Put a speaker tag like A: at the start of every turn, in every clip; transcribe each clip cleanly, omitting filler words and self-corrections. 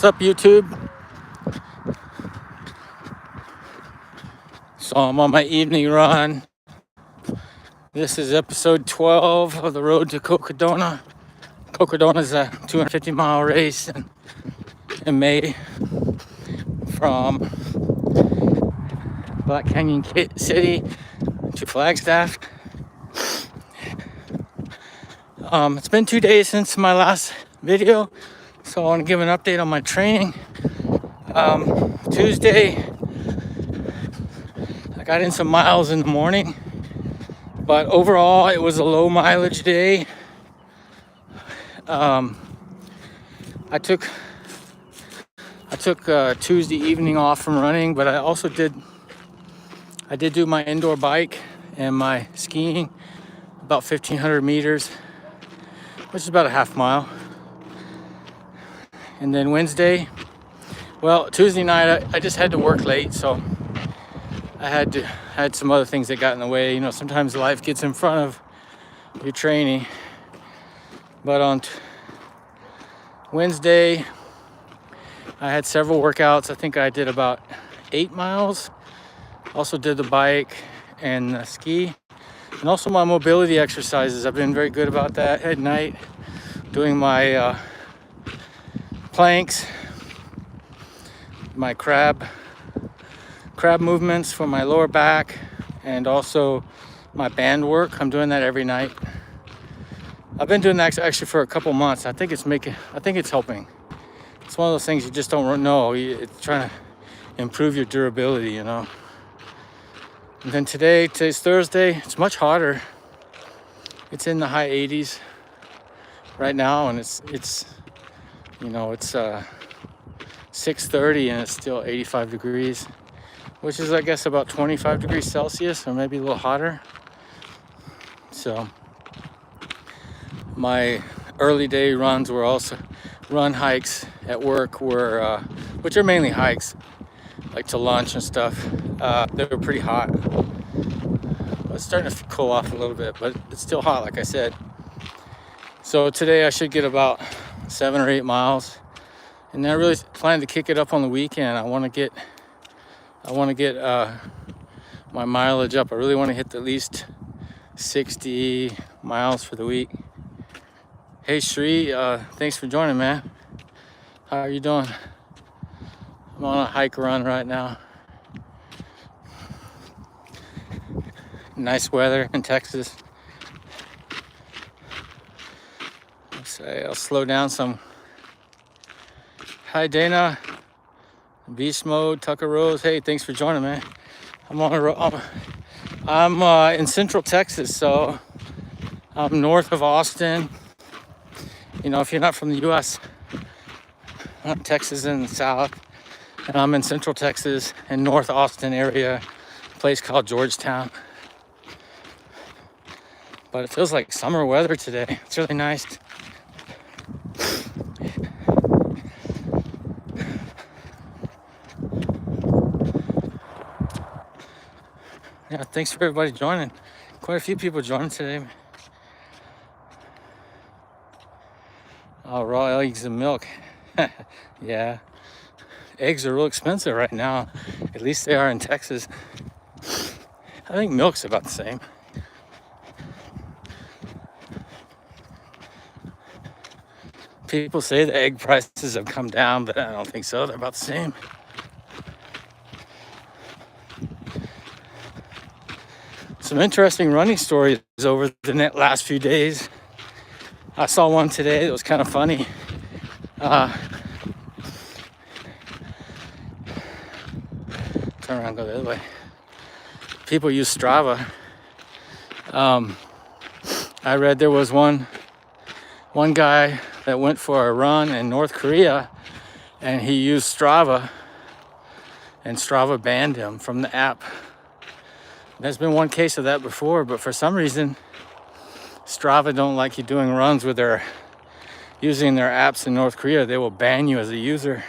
A: What's up, YouTube? So I'm on my evening run. This is episode 12 of the road to Cocodona. Cocodona is a 250-mile race in May from Black Canyon City to Flagstaff. It's been 2 days since my last video, so I want to give an update on my training. Tuesday, I got in some miles in the morning, but overall it was a low mileage day. I took Tuesday evening off from running, but I did do my indoor bike and my skiing, about 1,500 meters, which is about a half mile. And then Tuesday night I just had to work late, so I had some other things that got in the way. You know, sometimes life gets in front of your training. But on Wednesday, I had several workouts. I think I did about 8 miles. Also did the bike and the ski. And also my mobility exercises. I've been very good about that at night, doing my planks, my crab movements for my lower back, and also my band work. I'm doing that every night. I've been doing that actually for a couple months. I think it's helping. It's one of those things you just don't know. It's trying to improve your durability, you know. And then today's Thursday. It's much hotter. It's in the high 80s right now, and it's 6:30 and it's still 85 degrees, which is, I guess, about 25 degrees Celsius, or maybe a little hotter. So my early day runs were also hikes at work, which are mainly hikes, like to lunch and stuff. They were pretty hot. It's starting to cool off a little bit, but it's still hot, like I said. So today I should get about 7 or 8 miles, and then I really plan to kick it up on the weekend. I want to get my mileage up. I really want to hit at least 60 miles for the week. Hey Sri, thanks for joining, man. How are you doing? I'm on a hike run right now. Nice weather in Texas. I'll slow down some. Hi Dana, Beast Mode, Tucker Rose. Hey, thanks for joining, man. I'm in Central Texas, so I'm north of Austin. You know, if you're not from the U.S., Texas in the south, and I'm in Central Texas in North Austin area, a place called Georgetown. But it feels like summer weather today. It's really nice. Yeah, thanks for everybody joining. Quite a few people joining today. Oh, raw eggs and milk. Yeah. Eggs are real expensive right now. At least they are in Texas. I think milk's about the same. People say the egg prices have come down, but I don't think so. They're about the same. Some interesting running stories over the last few days. I saw one today that was kind of funny. Turn around, go the other way. People use Strava. I read there was one guy that went for a run in North Korea, and he used Strava, and Strava banned him from the app. There's been one case of that before, but for some reason Strava don't like you doing runs with using their apps in North Korea. They will ban you as a user.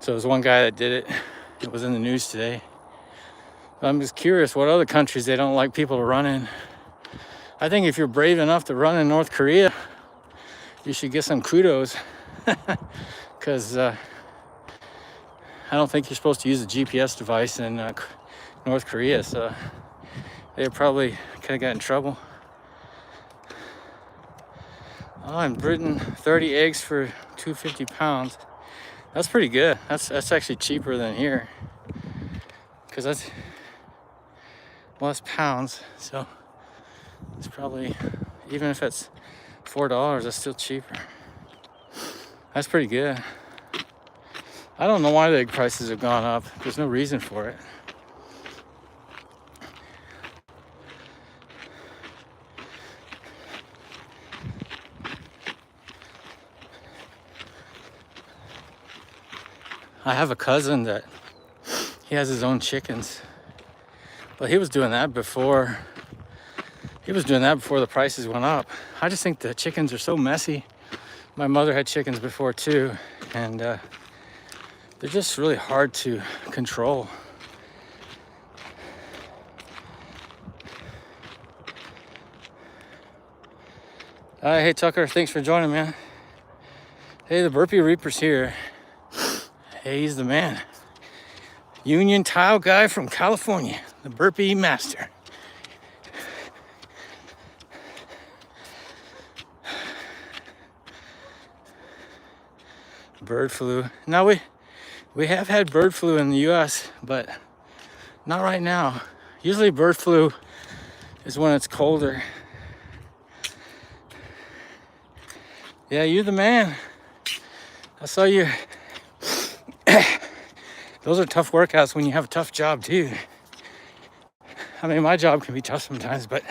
A: So there's one guy that did it. It was in the news today. But I'm just curious what other countries they don't like people to run in. I think if you're brave enough to run in North Korea, you should get some kudos. because I don't think you're supposed to use a GPS device in North Korea, so they probably could have got in trouble. Oh, in Britain, 30 eggs for 250 pounds. That's pretty good. That's actually cheaper than here, because that's, well, it's pounds, so it's probably, even if it's $4, that's still cheaper. That's pretty good. I don't know why the egg prices have gone up. There's no reason for it. I have a cousin that he has his own chickens, but he was doing that before the prices went up. I just think the chickens are so messy. My mother had chickens before too, and they're just really hard to control. Hey Tucker, thanks for joining, man. Hey, the Burpee Reaper's here. Hey, he's the man. Union tile guy from California, the Burpee Master. Bird flu. Now we have had bird flu in the US, but not right now. Usually bird flu is when it's colder. Yeah, you're the man. I saw you. Those are tough workouts when you have a tough job too. I mean, my job can be tough sometimes, but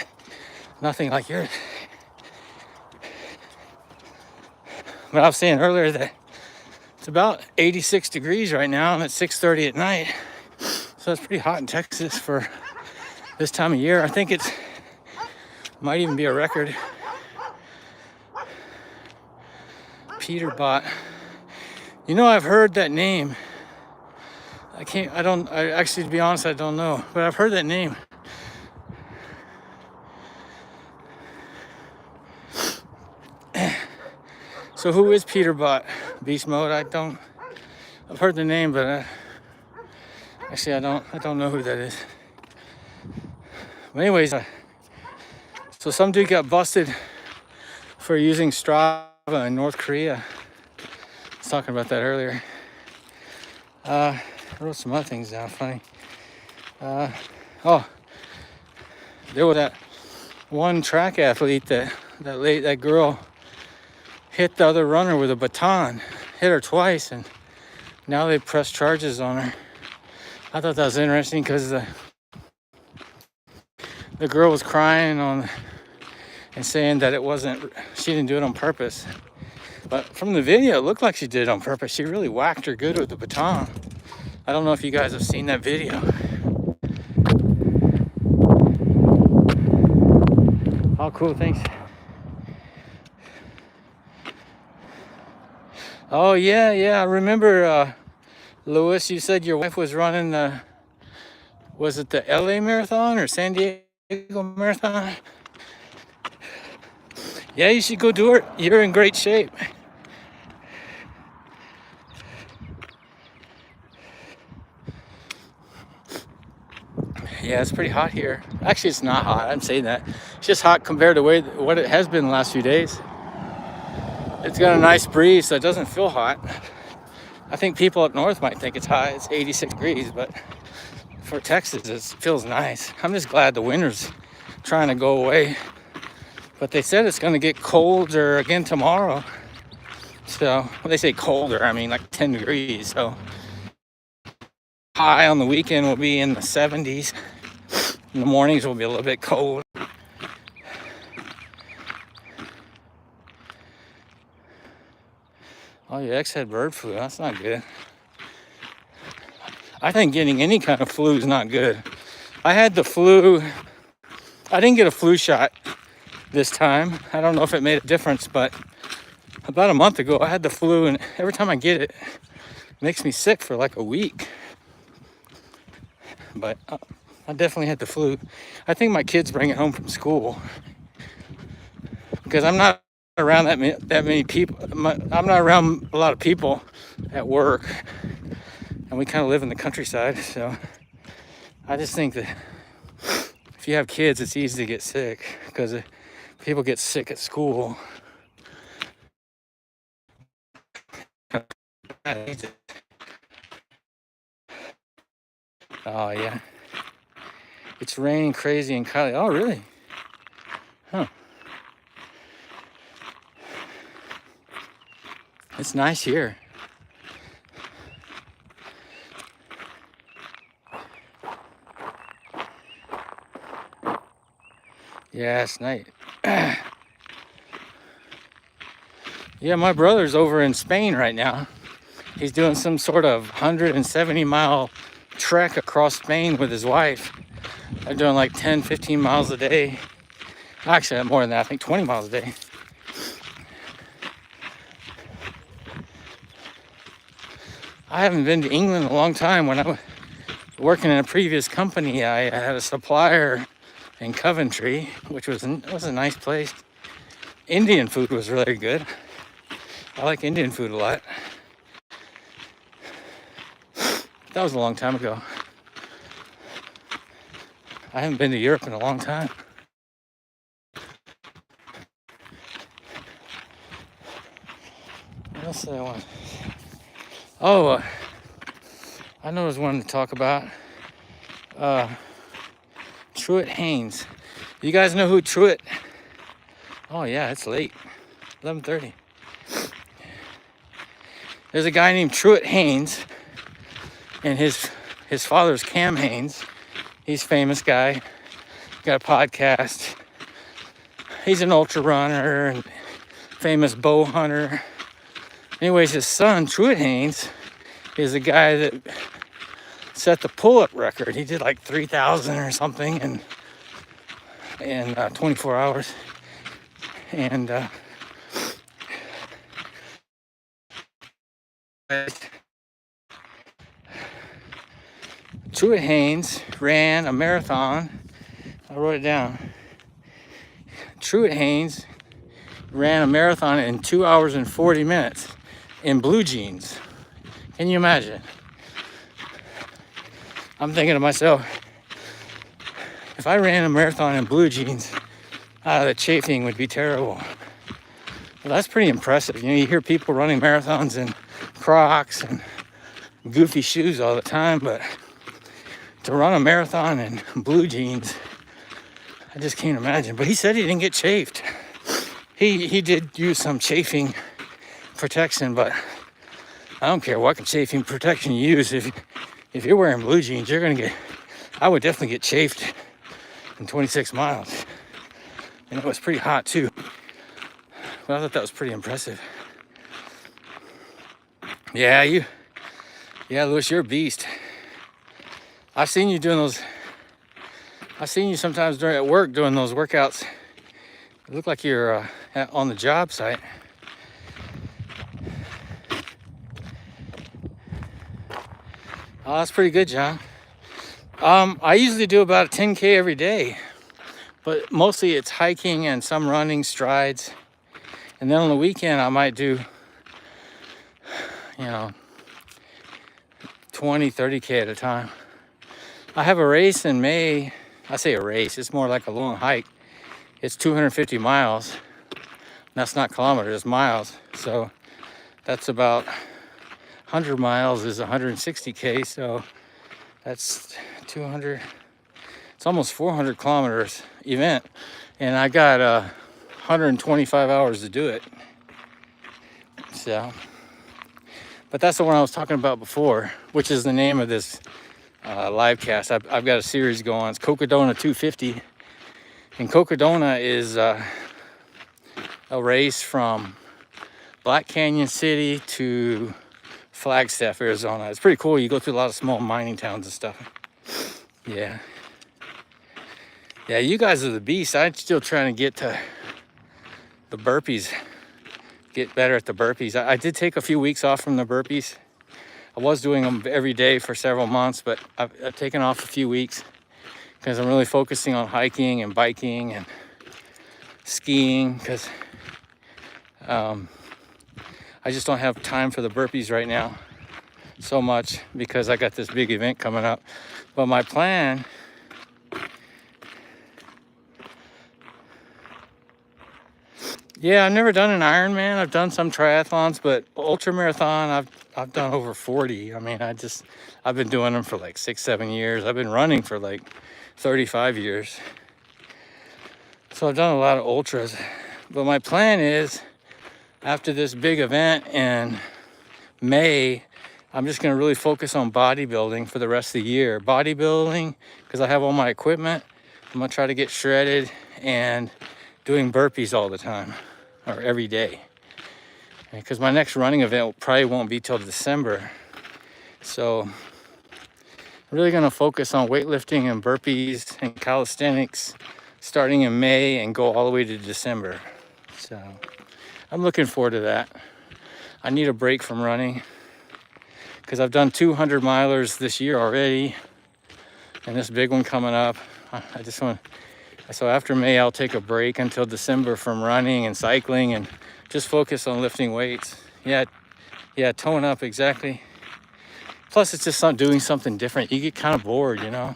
A: nothing like yours. But I was saying earlier that it's about 86 degrees right now, and it's 6:30 at night. So it's pretty hot in Texas for this time of year. I think it might even be a record. Peterbot. You know, I've heard that name. Actually, to be honest, I don't know, but I've heard that name. So who is Peterbot? Beast Mode? I've heard the name, but actually I don't know who that is. But anyways, so some dude got busted for using Strava in North Korea. I was talking about that earlier. I wrote some other things down, funny. Oh, there was that one track athlete that girl hit the other runner with a baton, hit her twice, and now they pressed charges on her. I thought that was interesting because the girl was crying and saying that she didn't do it on purpose. But from the video, it looked like she did it on purpose. She really whacked her good with the baton. I don't know if you guys have seen that video. Oh, cool, thanks. Oh, yeah, I remember, Louis, you said your wife was running was it the LA Marathon or San Diego Marathon? Yeah, you should go do it. You're in great shape. Yeah, it's pretty hot here. Actually, it's not hot. I'm saying that. It's just hot compared to what it has been the last few days. It's got a nice breeze, so it doesn't feel hot. I think people up north might think it's hot. It's 86 degrees, but for Texas, it feels nice. I'm just glad the winter's trying to go away. But they said it's going to get colder again tomorrow. So, when they say colder, I mean like 10 degrees. So, high on the weekend will be in the 70s. In the mornings will be a little bit cold. Oh, your ex had bird flu. That's not good. I think getting any kind of flu is not good. I had the flu. I didn't get a flu shot this time. I don't know if it made a difference, but about a month ago I had the flu, and every time I get it, it makes me sick for like a week. But I definitely had the flu. I think my kids bring it home from school because I'm not around that many people. I'm not around a lot of people at work, and we kind of live in the countryside. So I just think that if you have kids, it's easy to get sick because people get sick at school. Oh yeah, it's raining crazy in Cali. Oh really? Huh. It's nice here. Yeah, it's nice. Yeah, my brother's over in Spain right now. He's doing some sort of 170-mile trek across Spain with his wife. They're doing like 10, 15 miles a day. Actually, more than that, I think 20 miles a day. I haven't been to England in a long time. When I was working in a previous company, I had a supplier in Coventry, which was a nice place. Indian food was really good. I like Indian food a lot. That was a long time ago. I haven't been to Europe in a long time. What else did I want? Oh, I know there's one to talk about. Truett Haynes. You guys know who Truett? Oh yeah, it's late. 11:30. There's a guy named Truett Haynes, and his father's Cam Haynes. He's a famous guy. Got a podcast. He's an ultra runner and famous bow hunter. Anyways, his son, Truett Haynes, is a guy that set the pull-up record. He did like 3,000 or something in 24 hours. And Truett Haynes ran a marathon. I wrote it down. Truett Haynes ran a marathon in 2 hours and 40 minutes in blue jeans. Can you imagine? I'm thinking to myself, if I ran a marathon in blue jeans, the chafing would be terrible. Well, that's pretty impressive. You know, you hear people running marathons in Crocs and goofy shoes all the time, but to run a marathon in blue jeans, I just can't imagine. But he said he didn't get chafed. He did use some chafing protection, but I don't care what chafing protection you use. If you're wearing blue jeans, you're gonna get. I would definitely get chafed in 26 miles, and it was pretty hot too. But I thought that was pretty impressive. Yeah, Louis, you're a beast. I've seen you doing those. I've seen you sometimes at work doing those workouts. You look like you're on the job site. Oh, that's pretty good, John. I usually do about 10K every day, but mostly it's hiking and some running, strides. And then on the weekend, I might do, 20, 30K at a time. I have a race in May. I say a race, it's more like a long hike. It's 250 miles. That's not kilometers, it's miles. So that's about 100 miles is 160K. So that's 200. It's almost 400 kilometers event. And I got 125 hours to do it. So, but that's the one I was talking about before, which is the name of this live cast. I've got a series going. It's Cocodona 250. And Cocodona is a race from Black Canyon City to Flagstaff, Arizona. It's pretty cool. You go through a lot of small mining towns and stuff. Yeah. Yeah, you guys are the beast. I'm still trying to get to the burpees. Get better at the burpees. I did take a few weeks off from the burpees. I was doing them every day for several months, but I've taken off a few weeks because I'm really focusing on hiking and biking and skiing, because I just don't have time for the burpees right now so much because I got this big event coming up. But my plan, yeah, I've never done an Ironman. I've done some triathlons, but ultra marathon, I've done over 40. I mean, I've been doing them for like 6-7 years. I've been running for like 35 years. So I've done a lot of ultras. But my plan is, after this big event in May, I'm just gonna really focus on bodybuilding for the rest of the year. Bodybuilding, because I have all my equipment. I'm gonna try to get shredded and doing burpees all the time, or every day. Because my next running event probably won't be till December. So I'm really gonna focus on weightlifting and burpees and calisthenics starting in May and go all the way to December. So I'm looking forward to that. I need a break from running because I've done 200 milers this year already, and this big one coming up. I just want, so after May, I'll take a break until December from running and cycling and just focus on lifting weights. Yeah, tone up, exactly. Plus, it's just doing something different. You get kind of bored, you know?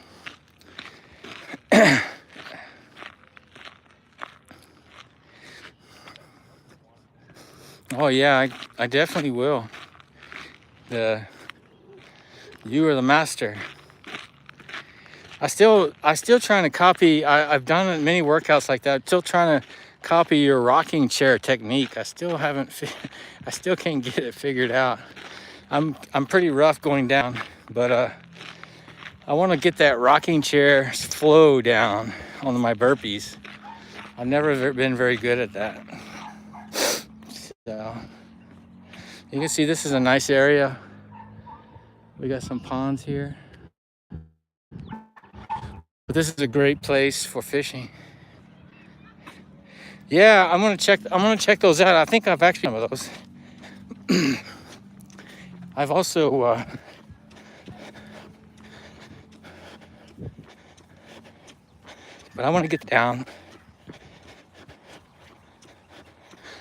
A: Oh yeah, I definitely will. You are the master. I still trying to copy. I've done many workouts like that. I'm still trying to copy your rocking chair technique. I still can't get it figured out. I'm pretty rough going down, but I want to get that rocking chair flow down on my burpees. I've never been very good at that. So you can see this is a nice area. We got some ponds here. But this is a great place for fishing. Yeah, I'm gonna check those out. I think I've actually done some of those. I've also but I want to get down.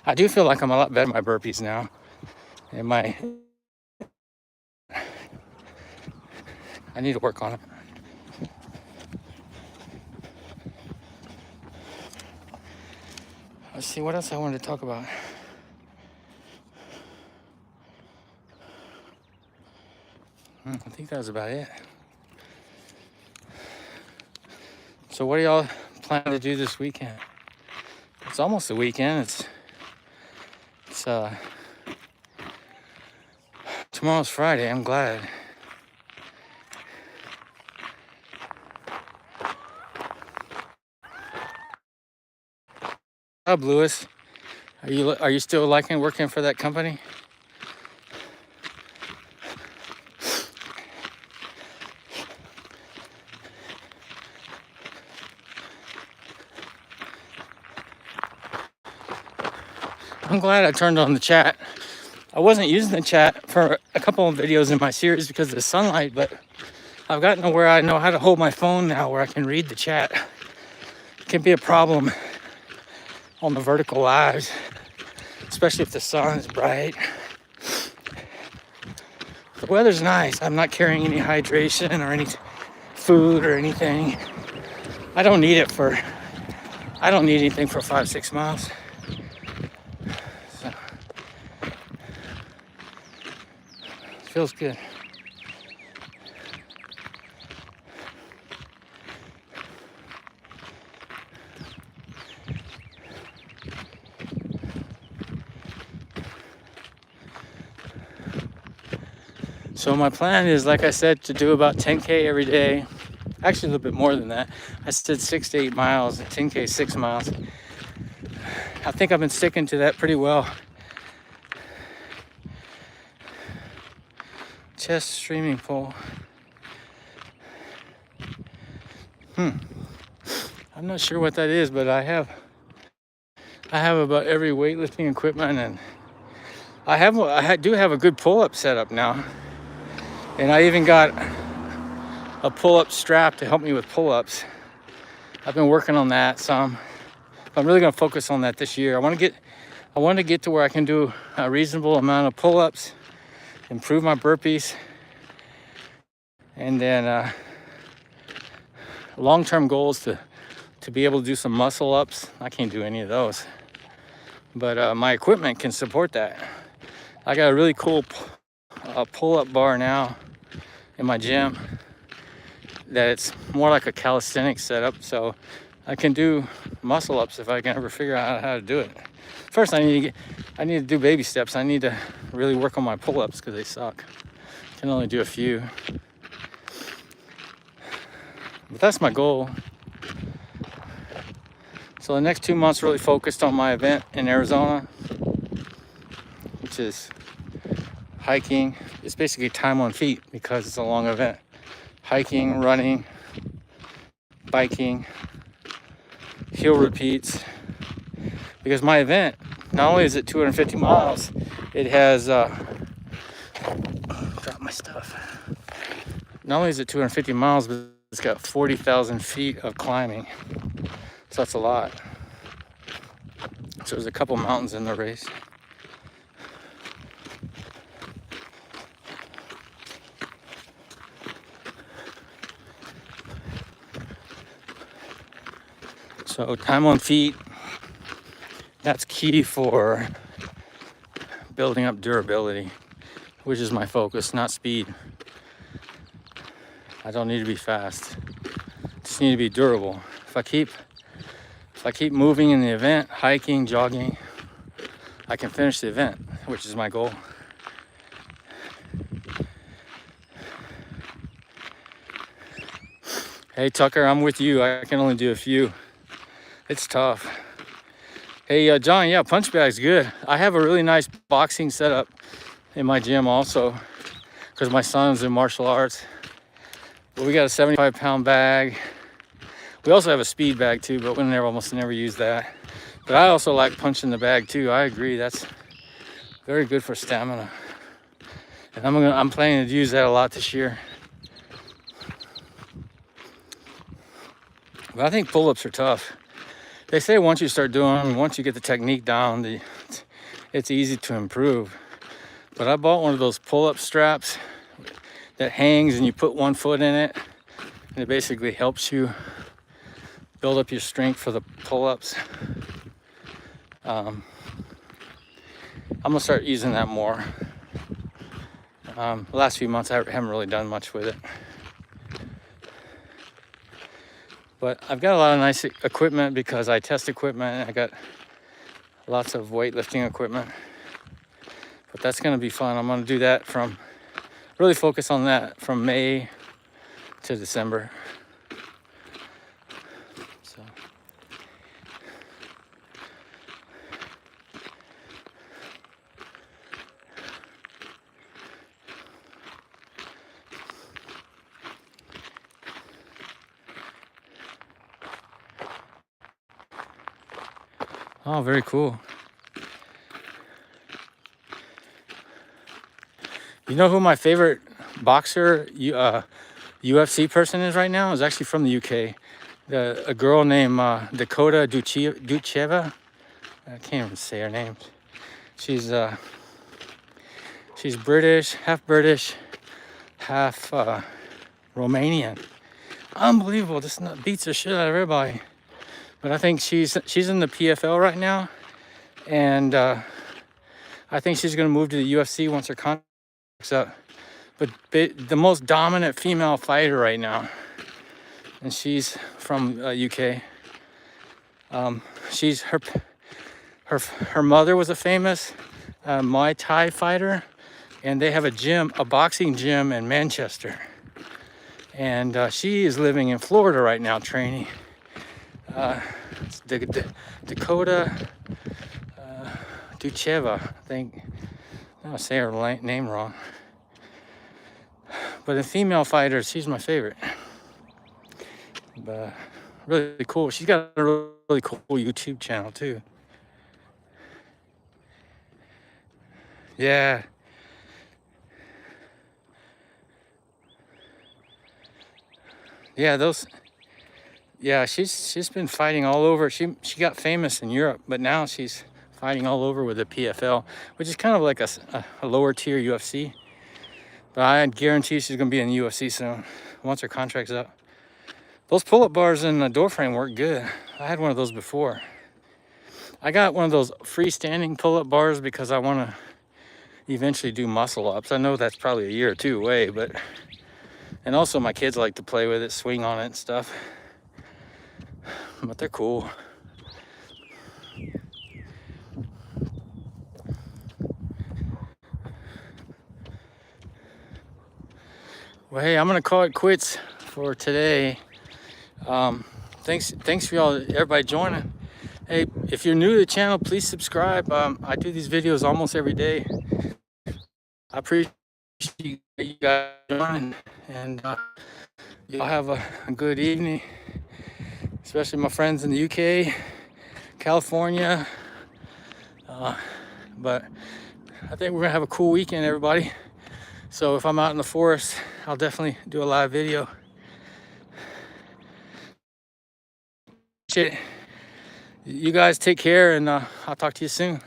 A: I do feel like I'm a lot better at my burpees now. And I need to work on it. Let's see what else I wanted to talk about. I think that was about it. So what do y'all plan to do this weekend? It's almost the weekend. It's tomorrow's Friday. I'm glad. Up, Lewis. Are you still liking working for that company? I'm glad I turned on the chat. I wasn't using the chat for a couple of videos in my series because of the sunlight, but I've gotten to where I know how to hold my phone now where I can read the chat. It can be a problem on the vertical lives, especially if the sun is bright. The weather's nice. I'm not carrying any hydration or any food or anything. I don't need anything for 5-6 miles. So feels good. So my plan is, like I said, to do about 10K every day. Actually, a little bit more than that. I said 6 to 8 miles, 10K, 6 miles. I think I've been sticking to that pretty well. Chest streaming pole. I'm not sure what that is, but I have about every weightlifting equipment, and I do have a good pull-up setup now. And I even got a pull-up strap to help me with pull-ups. I've been working on that some. I'm really gonna focus on that this year. I I want to get to where I can do a reasonable amount of pull-ups, improve my burpees, and then long-term goals to be able to do some muscle ups. I can't do any of those, but my equipment can support that. I got a really cool pull-up bar now in my gym that it's more like a calisthenics setup, so I can do muscle ups if I can ever figure out how to do it. First, I need to do baby steps. I need to really work on my pull-ups because they suck. I can only do a few, but that's my goal. So the next 2 months really focused on my event in Arizona, which is hiking. It's basically time on feet because it's a long event. Hiking, running, biking, hill repeats. Because my event, not only is it 250 miles, it has, drop my stuff. Not only is it 250 miles, but it's got 40,000 feet of climbing. So that's a lot. So there's a couple mountains in the race. So time on feet, that's key for building up durability, which is my focus, not speed. I don't need to be fast. I just need to be durable. If I keep moving in the event, hiking, jogging, I can finish the event, which is my goal. Hey Tucker, I'm with you. I can only do a few. It's tough. Hey John, yeah, punch bag's good. I have a really nice boxing setup in my gym also, because my son's in martial arts. But we got a 75-pound bag. We also have a speed bag too, but we almost never use that. But I also like punching the bag too. I agree, that's very good for stamina. And I'm planning to use that a lot this year. But I think pull-ups are tough. They say once you start doing them, once you get the technique down, it's easy to improve. But I bought one of those pull-up straps that hangs and you put one foot in it, and it basically helps you build up your strength for the pull-ups. I'm gonna start using that more. The last few months I haven't really done much with it. But I've got a lot of nice equipment because I test equipment. I got lots of weightlifting equipment. But that's gonna be fun. I'm gonna do that really focus on that from May to December. So. Oh, very cool. You know who my favorite boxer, UFC person is right now? Is actually from the UK. A girl named Dakota Ducheva. I can't even say her name. She's British, half Romanian. Unbelievable. This beats the shit out of everybody. But I think she's in the PFL right now, and I think she's gonna move to the UFC once her contract's up. But the most dominant female fighter right now, and she's from UK. She's her mother was a famous Muay Thai fighter, and they have a boxing gym in Manchester. And she is living in Florida right now training. Dakota Ducheva, I think. I'll say her name wrong. But in female fighters, she's my favorite. But really cool. She's got a really cool YouTube channel too. Yeah. Yeah, she's been fighting all over. She got famous in Europe, but now she's fighting all over with the PFL, which is kind of like a lower tier UFC. But I guarantee she's going to be in the UFC soon, once her contract's up. Those pull-up bars in the door frame work good. I had one of those before. I got one of those freestanding pull-up bars because I want to eventually do muscle ups. I know that's probably a year or two away, but... And also my kids like to play with it, swing on it and stuff. But they're cool. Well, hey, I'm gonna call it quits for today. Thanks for y'all, everybody joining. Hey, if you're new to the channel, please subscribe. I do these videos almost every day. I appreciate you guys joining, and y'all have a good evening, especially my friends in the UK, California. But I think we're gonna have a cool weekend, everybody. So if I'm out in the forest, I'll definitely do a live video. You guys take care, and I'll talk to you soon.